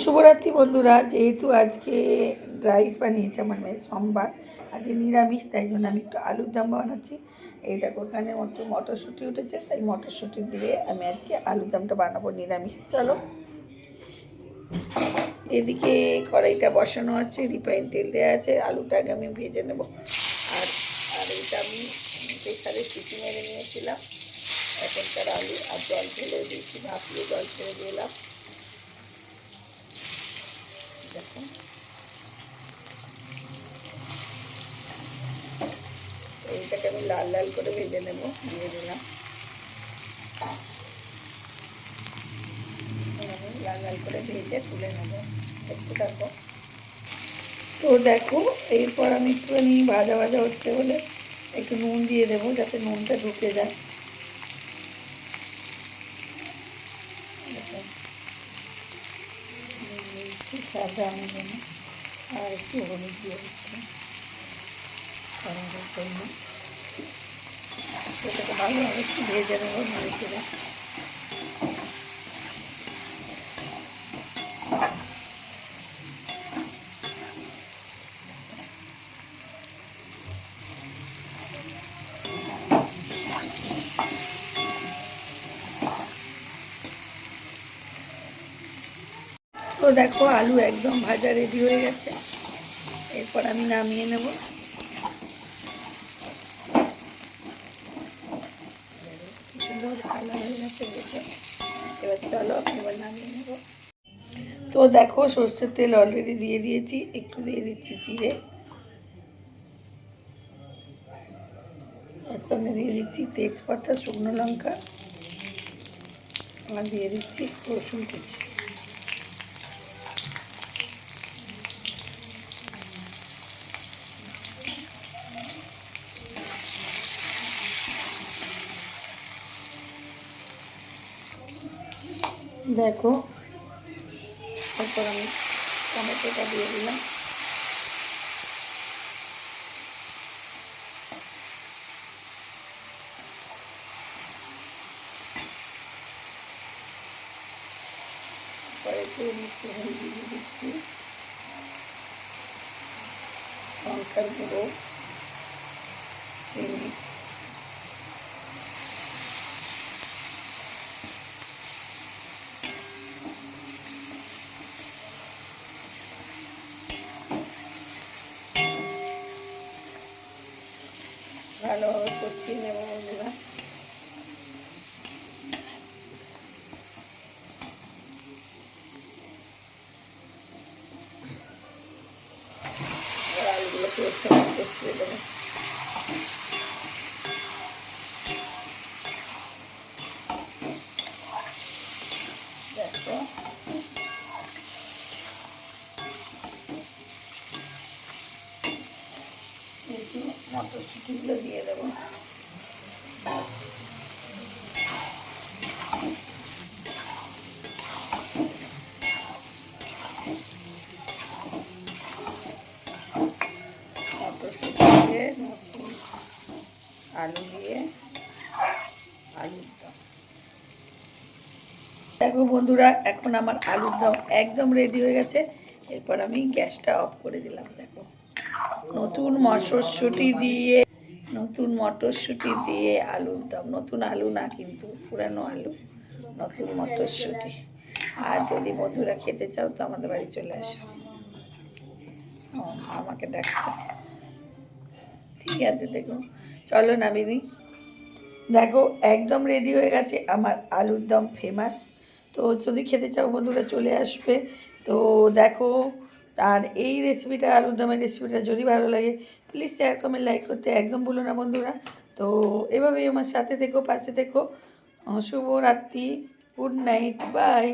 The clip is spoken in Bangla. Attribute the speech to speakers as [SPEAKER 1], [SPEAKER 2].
[SPEAKER 1] শুভরাত্রি বন্ধুরা। যেহেতু আজকে রাইস বানিয়েছে আমার মেয়ে, সোমবার আজকে নিরামিষ, তাই জন্য আমি একটু আলুর দম বানাচ্ছি। এই দেখো এখানে মটরশুঁটি উঠেছে, তাই মটরশুঁটি দিয়ে আমি আজকে আলুর দমটা বানাবো নিরামিষ। চলো, এদিকে কড়াইটা বসানো আছে, রিফাইন তেল দেওয়া আছে, আলুটা আগে আমি ভেজে নেব। আর আর এইটা আমি প্রেসারে সিটি মেরে নিয়েছিলাম। এখনকার আলু আর জল ফেলে দিয়েছি, ভাপিয়ে জল ছেড়ে দিলাম। দেখো এইটাকে আমি লাল লাল করে ভেজে নেব, দিয়ে দিলাম। আমি লাল লাল করে ভেজে তুলে নেব, একটু দেখো। তো দেখো এরপর আমি একটুখানি ভাজা ভাজা হচ্ছে বলে একটু নুন দিয়ে দেবো, যাতে নুনটা ঢুকে যায়। একটু সাদা আমি জন্য আর একটু হলুদ দিয়ে দিচ্ছি কালারের জন্য। সেটাকে ভালোভাবে একটু ভেজে নেবো নেড়ে চেড়ে। তো দেখো আলু একদম ভাজা রেডি হয়ে গেছে, এরপর আমি নামিয়ে নেব। সুন্দর কালার হয়ে গেছে দেখে, এবার চলো এবার নামিয়ে নেব। তো দেখো সর্ষের তেল অলরেডি দিয়ে দিয়েছি, একটু দিয়ে দিচ্ছি জিরে, তার সঙ্গে দিয়ে দিচ্ছি তেজপাতা, শুকনো লঙ্কা, আর দিয়ে দিচ্ছি রসুন কুচি। দেখো তারপর আমি টমেটোটা দিয়ে দিলাম। পরে একটু হলুদ দিয়ে দিচ্ছি, লঙ্কার গুঁড়ো, চিনি, ভালোভাবে কষিয়ে নেব বন্ধুরা। আলুগুলোকে এর সঙ্গে কষিয়ে দেবো। দেখো একটু মটরশুঁটিগুলো দিয়ে দেবো। মটরশুঁটি দিয়ে আলু দিয়ে আলুর দম। দেখো বন্ধুরা এখন আমার আলুর দম একদম রেডি হয়ে গেছে, এরপর আমি গ্যাসটা অফ করে দিলাম। দেখো নতুন মটরশুঁটি দিয়ে আলুর দম, নতুন আলু না কিন্তু পুরানো আলু, নতুন মটরশুঁটি। আর যদি বন্ধুরা খেতে চাও তো আমাদের বাড়ি চলে আসো। আমাকে ডাকছে, ঠিক আছে। দেখো চলো নামিনি। দেখো একদম রেডি হয়ে গেছে আমার আলুর দম ফেমাস। তো যদি খেতে চাও বন্ধুরা চলে আসবে। তো দেখো, আর এই রেসিপিটা আলুর দমের রেসিপিটা যদি ভালো লাগে প্লিজ শেয়ার কমেন্ট লাইক করতে একদম ভুলো না বন্ধুরা। তো এভাবেই আমার সাথে থেকো, পাশে থেকো। শুভরাত্রি, গুড নাইট, বাই।